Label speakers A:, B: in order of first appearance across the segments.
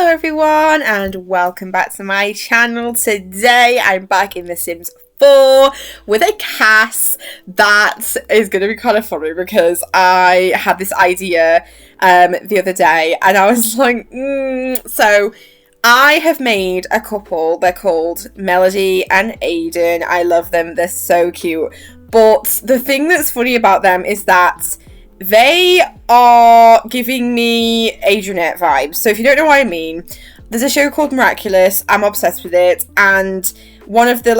A: everyone, and welcome back to my channel. Today I'm back in The Sims 4 with a cast that is going to be kind of funny because I had this idea the other day and I was like, so I have made a couple. They're called Melody and Aiden. I love them. They're so cute. But the thing that's funny about them is that they are giving me Adrienette vibes. So if you don't know what I mean, there's a show called Miraculous. I'm obsessed with it, and one of the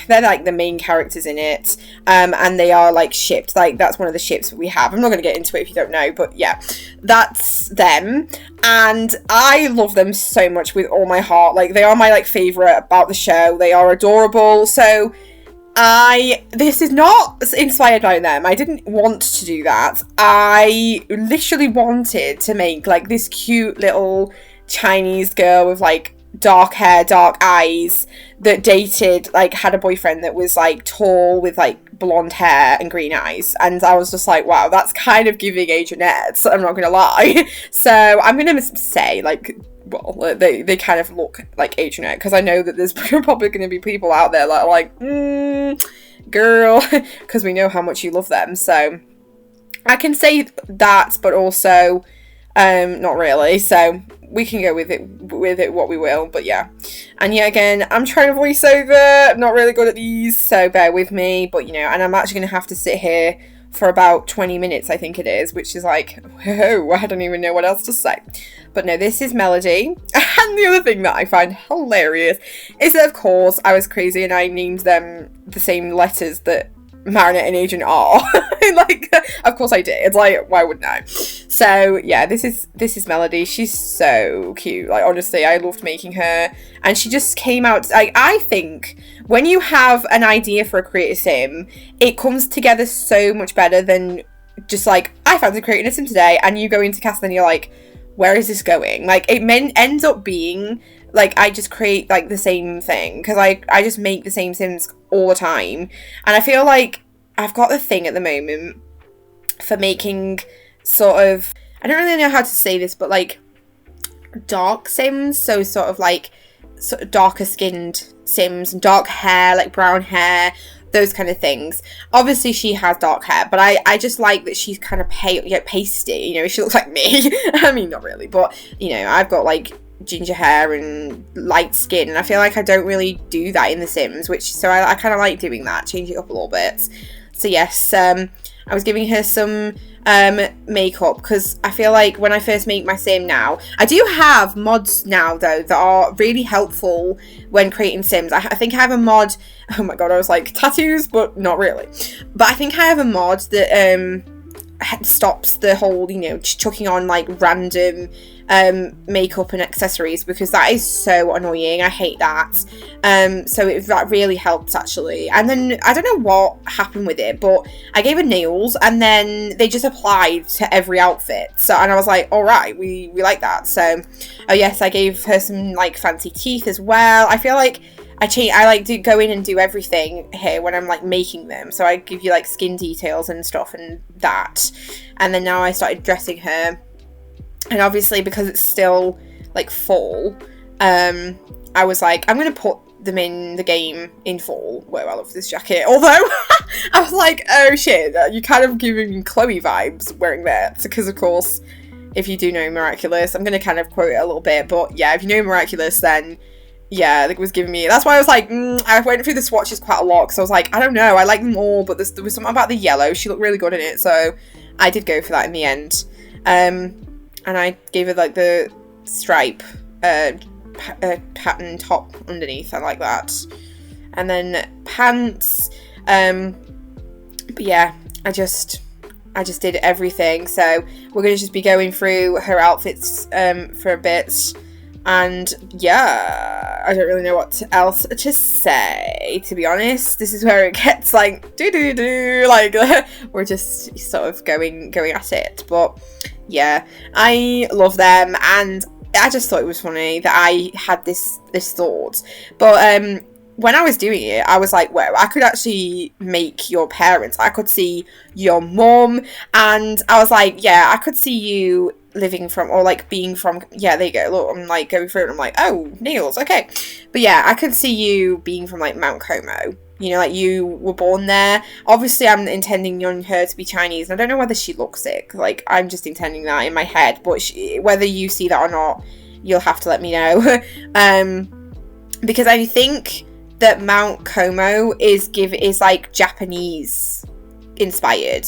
A: they're like the main characters in it, and they are like shipped. Like that's one of the ships we have. I'm not going to get into it if you don't know, but yeah, that's them, and I love them so much with all my heart. Like they are my favorite about the show. They are adorable. So this is not inspired by them. I didn't want to do that. I literally wanted to make this cute little Chinese girl with dark hair, dark eyes that dated, had a boyfriend that was tall with blonde hair and green eyes. And I was just like, wow, that's kind of giving Adrienette, I'm not gonna lie. So I'm gonna say well, they kind of look like Adrienette, because I know that there's probably going to be people out there that are like, girl, because we know how much you love them. So I can say that, but also not really. So we can go with it what we will. But yeah, and yet again, I'm trying to voice over. I'm not really good at these, so bear with me. But and I'm actually going to have to sit here for about 20 minutes, I think it is, which is whoa, I don't even know what else to say. But no, this is Melody. And the other thing that I find hilarious is that, of course, I was crazy and I named them the same letters that Marinette and Adrian are. Of course I did. It's why wouldn't I? So yeah, this is Melody. She's so cute. Honestly, I loved making her, and she just came out. I think when you have an idea for a creative sim, it comes together so much better than just I fancy creating a sim today, and you go into cast and you're like, where is this going? Ends up being I just create the same thing, because I just make the same sims all the time, and I feel like I've got the thing at the moment for making sort of, I don't really know how to say this, but dark sims, so sort of darker skinned sims, and dark hair, brown hair, those kind of things. Obviously she has dark hair, but I just like that she's kind of pale, pasty, she looks like me. I mean, not really, but I've got ginger hair and light skin, and I feel like I don't really do that in The Sims, so I kind of like doing that, change it up a little bit. So yes, I was giving her some makeup, because I feel like when I first make my sim now, I do have mods now though that are really helpful when creating sims. I think I have a mod, oh my god, I was tattoos, but not really, but I think I have a mod that stops the whole chucking on random makeup and accessories, because that is so annoying. I hate that. So that really helps actually. And then I don't know what happened with it, but I gave her nails and then they just applied to every outfit. So, and I was like, all right, we like that. So oh yes, I gave her some fancy teeth as well. I feel like I to go in and do everything here when I'm making them. So I give you skin details and stuff and that. And then now I started dressing her. And obviously because it's still fall, I was I'm going to put them in the game in fall. Whoa, I love this jacket. Although I was oh shit, you're kind of giving me Chloe vibes wearing that. Because of course, if you do know Miraculous, I'm going to kind of quote it a little bit. But yeah, if you know Miraculous, then yeah, it was giving me, that's why I was I went through the swatches quite a lot, because I was I don't know, I like them all, but there was something about the yellow, she looked really good in it, so I did go for that in the end. And I gave her the stripe pattern top underneath, I like that. And then pants, but yeah, I just did everything, so we're going to just be going through her outfits for a bit. And yeah, I don't really know what else to say, to be honest. This is where it gets we're just sort of going at it. But yeah, I love them, and I just thought it was funny that I had this thought. But when I was doing it, I was well, I could actually make your parents. I could see your mum, and I was yeah, I could see you living from, or like being from, yeah, there you go, look, I'm like going through it and I'm like, oh, nails, okay. But yeah, I could see you being from like Mount Como, you know, like you were born there. Obviously I'm intending on her to be Chinese, and I don't know whether she looks it, like I'm just intending that in my head, but whether you see that or not, you'll have to let me know. Because I think that Mount Como is like Japanese inspired.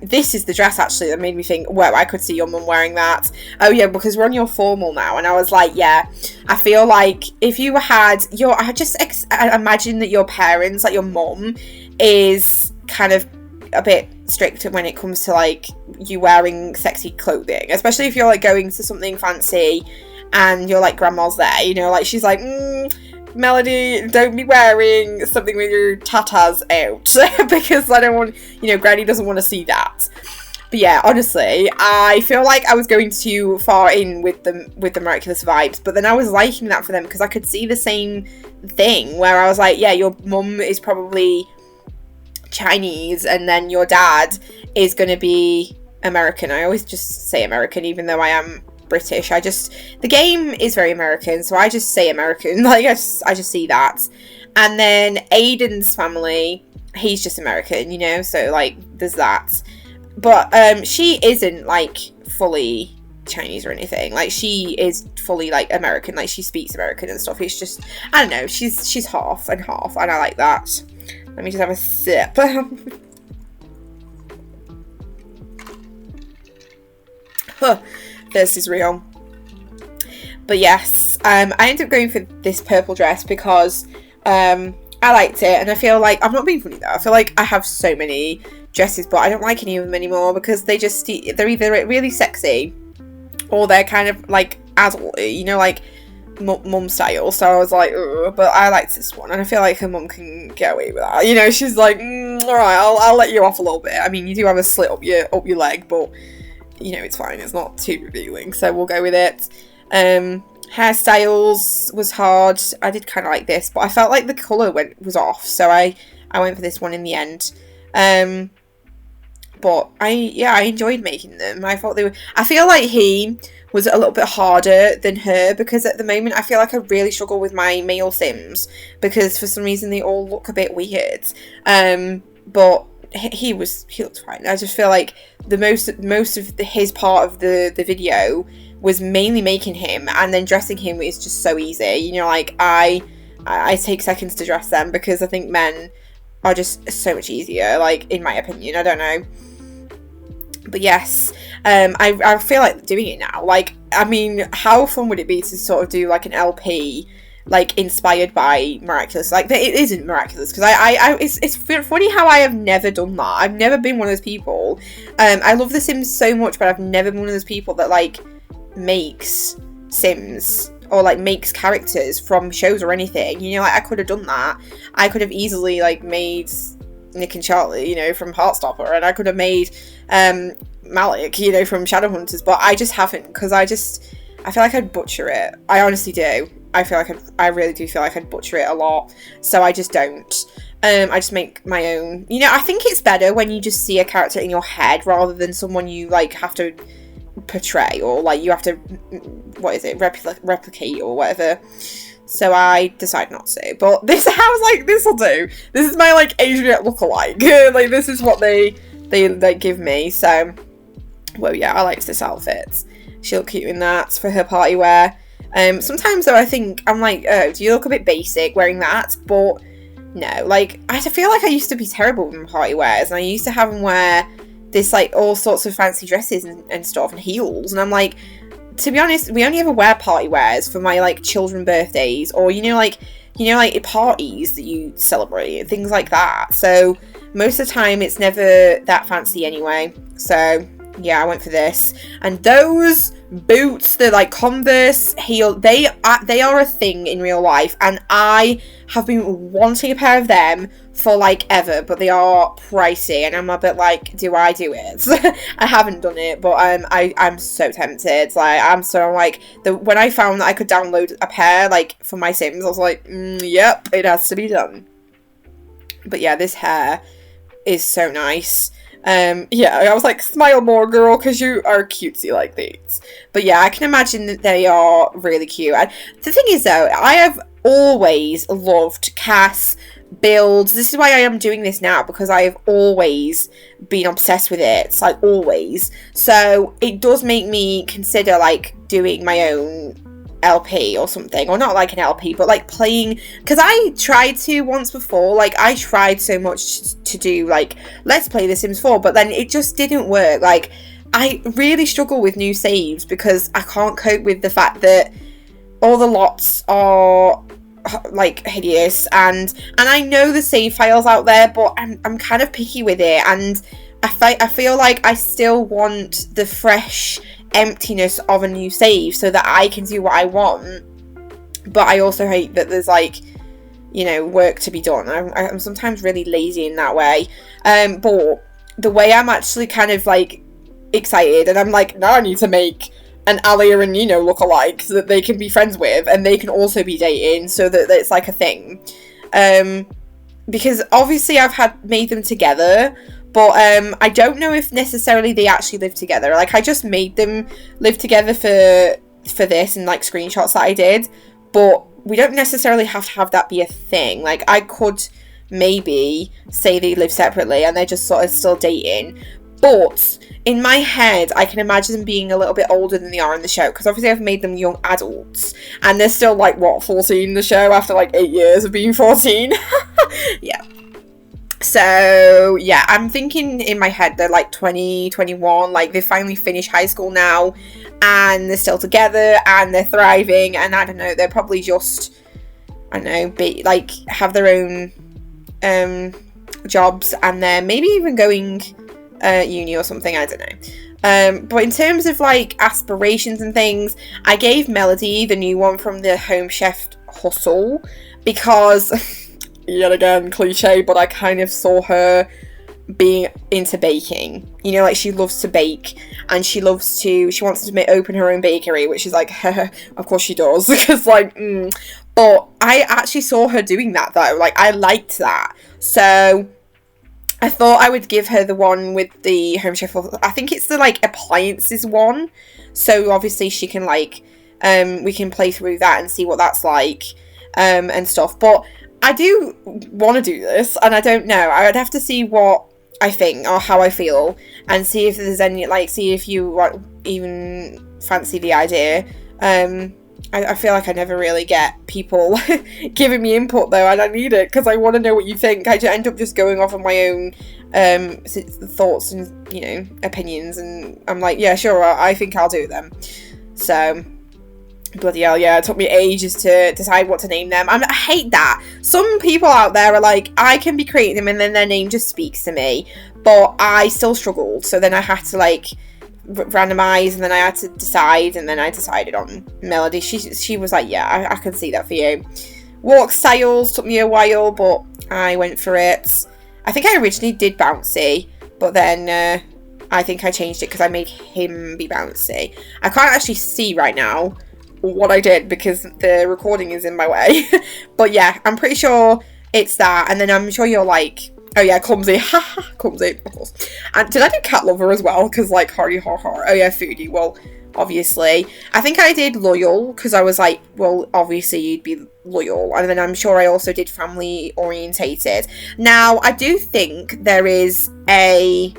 A: This is the dress actually that made me think, well, I could see your mum wearing that. Oh yeah, because we're on your formal now, and I was like, yeah, I feel like if you had I imagine that your parents, like your mum, is kind of a bit strict when it comes to like you wearing sexy clothing, especially if you're like going to something fancy and you're like grandma's there, you know, like she's like, Melody, don't be wearing something with your tatas out because I don't want, you know, Granny doesn't want to see that. But yeah, honestly, I feel like I was going too far in with the miraculous vibes, but then I was liking that for them because I could see the same thing where I was like, yeah, your mum is probably Chinese and then your dad is going to be American. I always just say American even though I am British. The game is very American, so I just say American. Like I just see that. And then Aiden's family, he's just American, you know, so like there's that. But she isn't like fully Chinese or anything. Like she is fully like American, like she speaks American and stuff. It's just, I don't know, she's half and half, and I like that. Let me just have a sip. Huh. This is real. But yes, I ended up going for this purple dress because I liked it, and I feel like, I'm not being funny though, I feel like I have so many dresses but I don't like any of them anymore because they're either really sexy or they're kind of like adult, you know, like mum style. So I was like, ugh, but I liked this one, and I feel like her mum can get away with that, you know. She's like, alright, I'll let you off a little bit. I mean, you do have a slit up your leg, but you know, it's fine, it's not too revealing, so we'll go with it. Hairstyles was hard. I did kind of like this, but I felt like the colour was off, so I went for this one in the end. But I enjoyed making them. I feel like he was a little bit harder than her, because at the moment I feel like I really struggle with my male Sims because for some reason they all look a bit weird. But he looked fine. I just feel like the most of his part of the video was mainly making him, and then dressing him is just so easy, you know. Like I take seconds to dress them because I think men are just so much easier, like in my opinion. I don't know, but yes, I feel like doing it now. Like, I mean, how fun would it be to sort of do like an LP like inspired by Miraculous? Like, it isn't Miraculous because it's funny how I have never done that. I've never been one of those people. I love The Sims so much, but I've never been one of those people that like makes Sims or like makes characters from shows or anything, you know. Like, I could have done that. I could have easily like made Nick and Charlie, you know, from Heartstopper, and I could have made Malik, you know, from Shadowhunters, but I just haven't, because I feel like I'd butcher it. I honestly do. I really do feel like I'd butcher it a lot, so I just don't. I just make my own. You know, I think it's better when you just see a character in your head rather than someone you like have to portray, or like you have to, what is it, replicate or whatever. So I decided not to. But this, I was like, this will do. This is my like Adrienette lookalike. Like, this is what they give me. So, well, yeah, I liked this outfit. She looked cute in that for her party wear. Sometimes though, I think I'm like, oh, do you look a bit basic wearing that? But no, like, I feel like I used to be terrible with my party wears, and I used to have them wear this like all sorts of fancy dresses and stuff and heels, and I'm like, to be honest, we only ever wear party wears for my like children birthdays, or you know like parties that you celebrate, things like that. So most of the time it's never that fancy anyway. So yeah, I went for this. And those boots, they're like Converse heel, they are a thing in real life, and I have been wanting a pair of them for like ever, but they are pricey, and I'm a bit like, do I do it? I haven't done it, but I'm so tempted. Like, when I found that I could download a pair like for my Sims, I was like, yep, it has to be done. But yeah, this hair is so nice. Yeah, I was like, smile more, girl, because you are cutesy like these. But yeah, I can imagine that they are really cute. And the thing is, though, I have always loved Cass builds. This is why I am doing this now, because I have always been obsessed with it. It's like, always. So it does make me consider, like, doing my own LP or something, or not like an LP, but like playing, because I tried to once before, like I tried so much to do like, let's play The Sims 4, but then it just didn't work. Like, I really struggle with new saves because I can't cope with the fact that all the lots are like hideous, and I know the save files out there, but I'm kind of picky with it, and I feel like I still want the fresh emptiness of a new save so that I can do what I want. But I also hate that there's like, you know, work to be done. I'm sometimes really lazy in that way. But the way I'm actually kind of like excited, and I'm like, now I need to make an Alia and Nino look alike so that they can be friends with, and they can also be dating, so that it's like a thing. Because obviously I've made them together, but I don't know if necessarily they actually live together. Like, I just made them live together for this and like screenshots that I did, but we don't necessarily have to have that be a thing. Like, I could maybe say they live separately and they're just sort of still dating, but in my head I can imagine them being a little bit older than they are in the show, because obviously I've made them young adults and they're still like, what, 14 in the show after like 8 years of being 14. Yeah. So, yeah, I'm thinking in my head they're like 20, 21, like they finally finished high school now and they're still together and they're thriving, and I don't know, they're probably just, I don't know, like have their own jobs, and they're maybe even going uni or something, I don't know. But in terms of like aspirations and things, I gave Melody the new one from the Home Chef Hustle because... yet again, cliche, but I kind of saw her being into baking. You know, like, she loves to bake, and she wants to open her own bakery, which is like, of course she does, because like, But I actually saw her doing that, though. Like, I liked that. So I thought I would give her the one with the Home Chef. I think it's the, like, appliances one. So obviously she can, like, we can play through that and see what that's like, and stuff. But I do want to do this, and I don't know. I would have to see what I think or how I feel, and see if there's any, like, see if you even fancy the idea. I feel like I never really get people giving me input, though, and I need it because I want to know what you think. I end up just going off on my own thoughts and, you know, opinions, and I'm like, yeah, sure, I think I'll do them. So... bloody hell, yeah, it took me ages to decide what to name them. I hate that. Some people out there are like, I can be creating them and then their name just speaks to me, but I still struggled, so then I had to like randomise, and then I had to decide, and then I decided on Melody. She was like, yeah, I can see that for you. Walk Styles took me a while, but I went for it. I think I originally did Bouncy, but then I think I changed it because I made him be Bouncy. I can't actually see right now what I did because the recording is in my way. But yeah, I'm pretty sure it's that, and then I'm sure you're like, oh yeah, Clumsy. Haha, Clumsy, of course. And did I do Cat Lover as well? Because like, hardy har har. Oh yeah, Foodie. Well, obviously. I think I did Loyal because I was like, well, obviously you'd be loyal. And then I'm sure I also did Family Orientated. Now, I do think there is a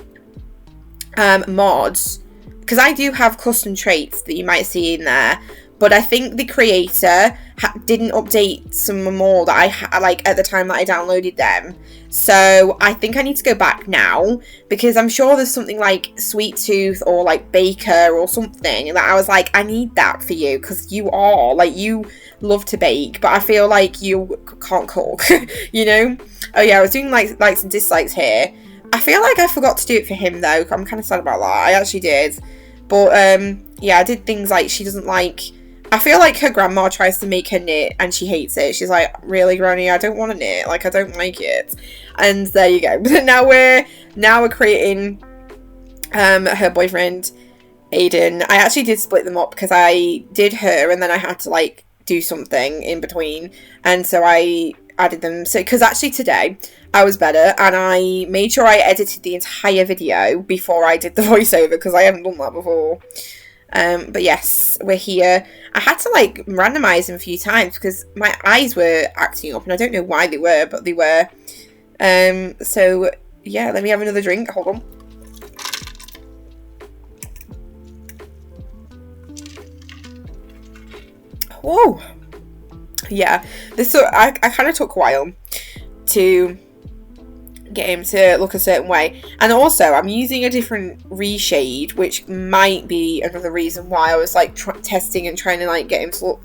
A: mod, because I do have custom traits that you might see in there, but I think the creator didn't update some more that I had, like, at the time that I downloaded them. So I think I need to go back now, because I'm sure there's something like Sweet Tooth or like Baker or something that I was like, I need that for you, because you are, like, you love to bake, but I feel like you can't cook, you know? Oh yeah, I was doing like likes and dislikes here. I feel like I forgot to do it for him though. I'm kind of sad about that. I actually did. But yeah, I did things like she doesn't like... I feel like her grandma tries to make her knit and she hates it. She's like, really, Granny? I don't want to knit. Like, I don't like it. And there you go. But now we're creating her boyfriend, Aiden. I actually did split them up because I did her and then I had to, like, do something in between. And so I added them. So, because actually today I was better and I made sure I edited the entire video before I did the voiceover, because I haven't done that before. But yes, we're here. I had to like randomize them a few times because my eyes were acting up and I don't know why they were, but they were. So yeah, let me have another drink. Hold on. Whoa. Yeah, this I kind of took a while to get him to look a certain way, and also I'm using a different reshade, which might be another reason why I was like testing and trying to like get him to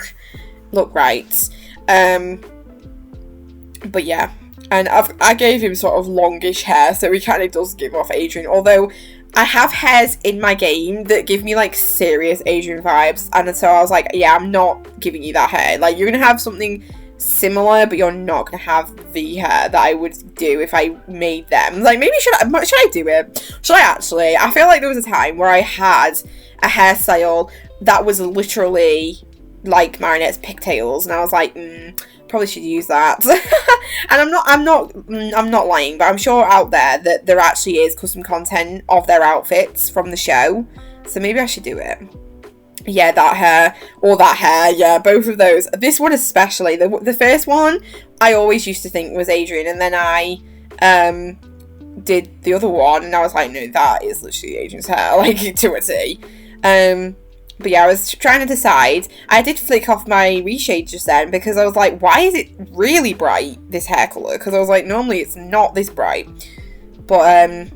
A: look right. But yeah, and I gave him sort of longish hair, so he kind of does give off Adrien, although I have hairs in my game that give me like serious Adrien vibes, and so I was like, yeah, I'm not giving you that hair. Like, you're gonna have something similar, but you're not gonna have the hair that I would do if I made them. Like, maybe should I do it? Should I actually? I feel like there was a time where I had a hairstyle that was literally like Marinette's pigtails, and I was like, probably should use that. And I'm not lying, but I'm sure out there that there actually is custom content of their outfits from the show, so maybe I should do it. Yeah, that hair, or that hair, yeah, both of those. This one especially, the first one I always used to think was Adrien, and then I did the other one and I was like, no, that is literally Adrien's hair, like, to a T. But yeah, I was trying to decide. I did flick off my reshade just then because I was like, why is it really bright, this hair colour? Because I was like, normally it's not this bright. But,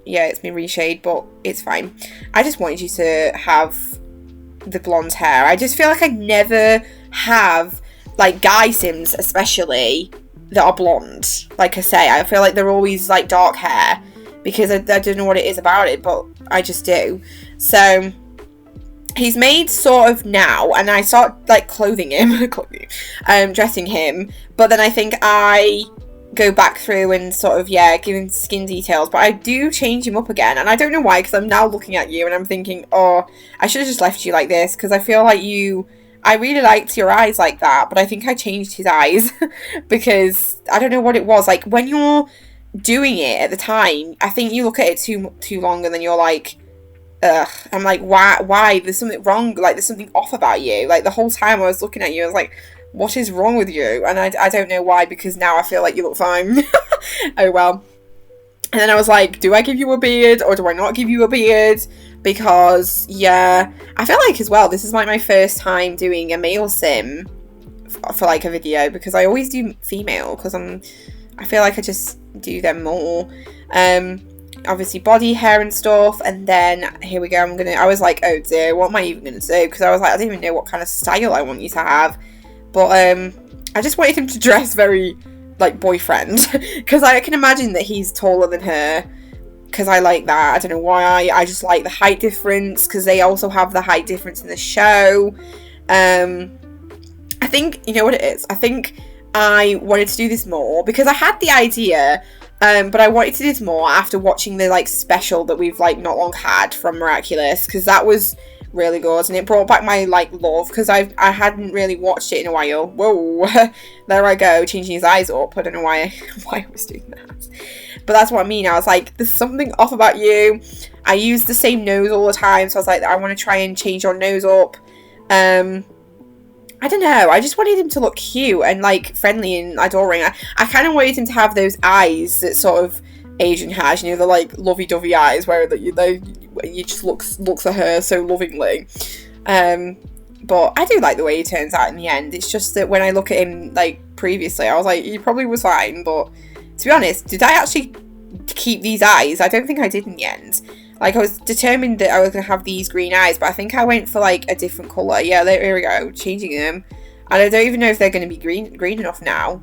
A: yeah, it's my reshade, but it's fine. I just wanted you to have the blonde hair. I just feel like I never have, like, guy Sims especially, that are blonde. Like I say, I feel like they're always, like, dark hair. Because I don't know what it is about it, but I just do. So he's made sort of now, and I start like dressing him, but then I think I go back through and sort of, yeah, give him skin details, but I do change him up again, and I don't know why, because I'm now looking at you and I'm thinking, oh, I should have just left you like this, because I feel like I really liked your eyes like that, but I think I changed his eyes because I don't know what it was. Like, when you're doing it at the time, I think you look at it too long and then you're like, ugh. I'm like, why? There's something wrong. Like, there's something off about you. Like, the whole time I was looking at you, I was like, what is wrong with you? And I don't know why, because now I feel like you look fine. Oh, well. And then I was like, do I give you a beard or do I not give you a beard? Because, yeah, I feel like as well, this is like my first time doing a male sim for like a video, because I always do female, because I feel like I just do them more. Obviously body, hair and stuff, and then here we go. I was like, oh dear, what am I even gonna do? Because I was like, I don't even know what kind of style I want you to have. But I just wanted him to dress very like boyfriend, because I can imagine that he's taller than her, because I like that. I don't know why. I just like the height difference, because they also have the height difference in the show. I think, you know what it is? I think I wanted to do this more because I had the idea, but I wanted to do this more after watching the like special that we've like not long had from Miraculous, because that was really good and it brought back my like love, because I hadn't really watched it in a while. Whoa, there I go, changing his eyes up. I don't know why I was doing that, but that's what I mean. I was like, there's something off about you. I use the same nose all the time, so I was like, I want to try and change your nose up. I don't know, I just wanted him to look cute and like friendly and adoring. I kind of wanted him to have those eyes that sort of Adrien has, you know, the like lovey-dovey eyes where you just looks at her so lovingly. But I do like the way he turns out in the end. It's just that when I look at him like previously, I was like, he probably was fine, but to be honest, did I actually keep these eyes? I don't think I did in the end. Like, I was determined that I was going to have these green eyes, but I think I went for, like, a different colour. Yeah, there we go, changing them. And I don't even know if they're going to be green enough now.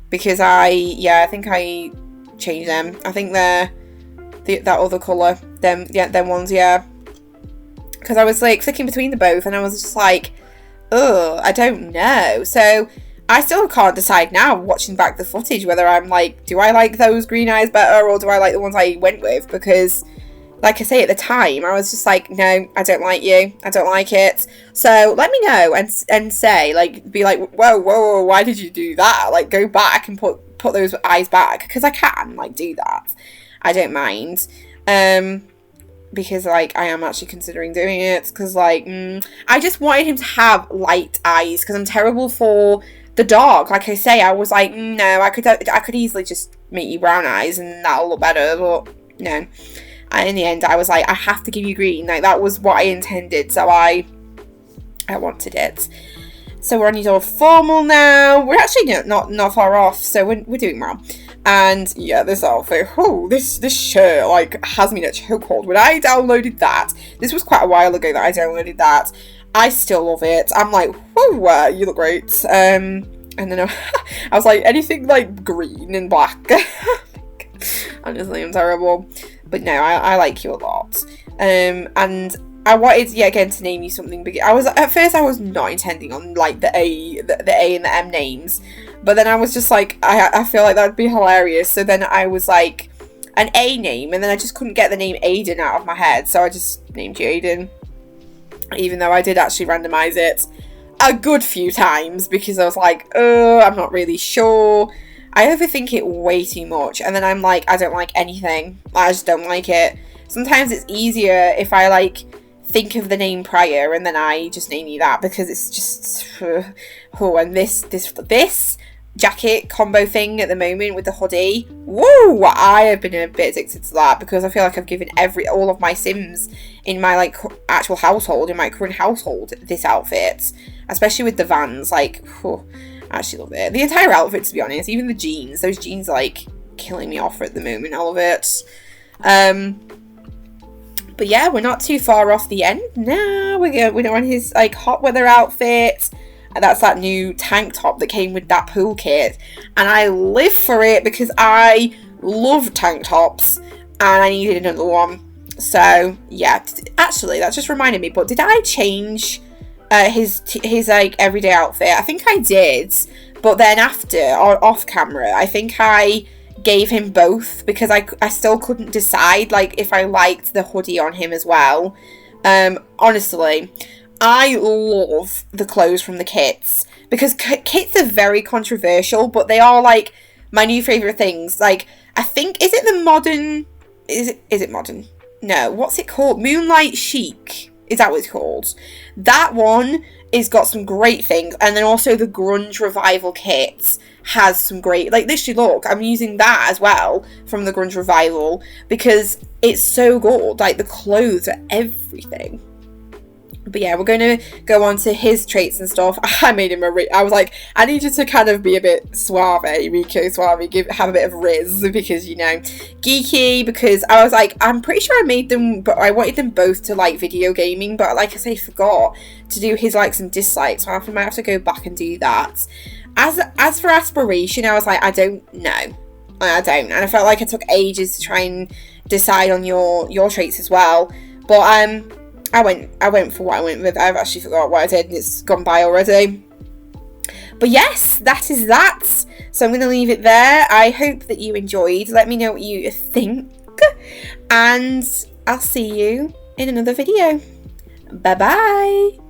A: Because I think I changed them. I think they're that other colour. Them ones, yeah. Because I was, like, flicking between the both, and I was just like, ugh, I don't know. So I still can't decide now, watching back the footage, whether I'm like, do I like those green eyes better, or do I like the ones I went with? Because like I say, at the time, I was just like, no, I don't like you. I don't like it. So let me know and say, like, be like, whoa, why did you do that? Like, go back and put those eyes back, because I can, like, do that. I don't mind. Because, like, I am actually considering doing it, because, like, I just wanted him to have light eyes, because I'm terrible for the dark. Like I say, I was like, no, I could easily just make you brown eyes, and that'll look better, but no. And in the end, I was like, I have to give you green. Like, that was what I intended, so I wanted it. So we're on your door formal now. We're actually not far off, so we're doing well. And yeah, this outfit, this shirt, like, has me in a chokehold. When I downloaded that, this was quite a while ago that I downloaded that, I still love it. I'm like, whoa, you look great. And then I was like, anything like green and black. Honestly, I'm terrible. But no, I like you a lot. And I wanted, again, to name you something big. At first I was not intending on, like, the A and the M names. But then I was just like, I feel like that would be hilarious. So then I was like, an A name, and then I just couldn't get the name Aiden out of my head. So I just named you Aiden. Even though I did actually randomise it a good few times, because I was like, I'm not really sure. I overthink it way too much. And then I'm like, I don't like anything. I just don't like it. Sometimes it's easier if I, like, think of the name prior and then I just name you that, because it's just and this jacket combo thing at the moment with the hoodie, woo, I have been a bit addicted to that, because I feel like I've given all of my Sims in my, like, actual household, in my current household, this outfit, especially with the Vans. Like, I actually love it. The entire outfit, to be honest. Even the jeans, those jeans are, like, killing me off at the moment. I love it. But yeah, we're not too far off the end now. We're on his, like, hot weather outfit. And that's that new tank top that came with that pool kit. And I live for it, because I love tank tops. And I needed another one. So, yeah. Actually, that just reminded me. But did I change his like, everyday outfit? I think I did. But then after, or off camera, I think I gave him both, because I still couldn't decide, like, if I liked the hoodie on him as well. Honestly, I love the clothes from the kits, because kits are very controversial, but they are, like, my new favourite things. Like, I think, is it modern? No, what's it called? Moonlight Chic. Is that what it's called? That one is got some great things. And then also the Grunge Revival kit has some great, like, literally, look, I'm using that as well from the Grunge Revival, because it's so good. Like, the clothes are everything. But yeah, we're going to go on to his traits and stuff. I made him I was like, I need you to kind of be a bit suave, Rico Suave, have a bit of Riz, because, you know, geeky, because I was like, I'm pretty sure I made them, but I wanted them both to like video gaming, but like I say, forgot to do his likes and dislikes, so I might have to go back and do that. As for aspiration, I was like, I don't know. I don't, and I felt like I took ages to try and decide on your traits as well, but I went for what I went with. I've actually forgot what I did, and it's gone by already. But yes, that is that. So I'm going to leave it there. I hope that you enjoyed. Let me know what you think. And I'll see you in another video. Bye-bye.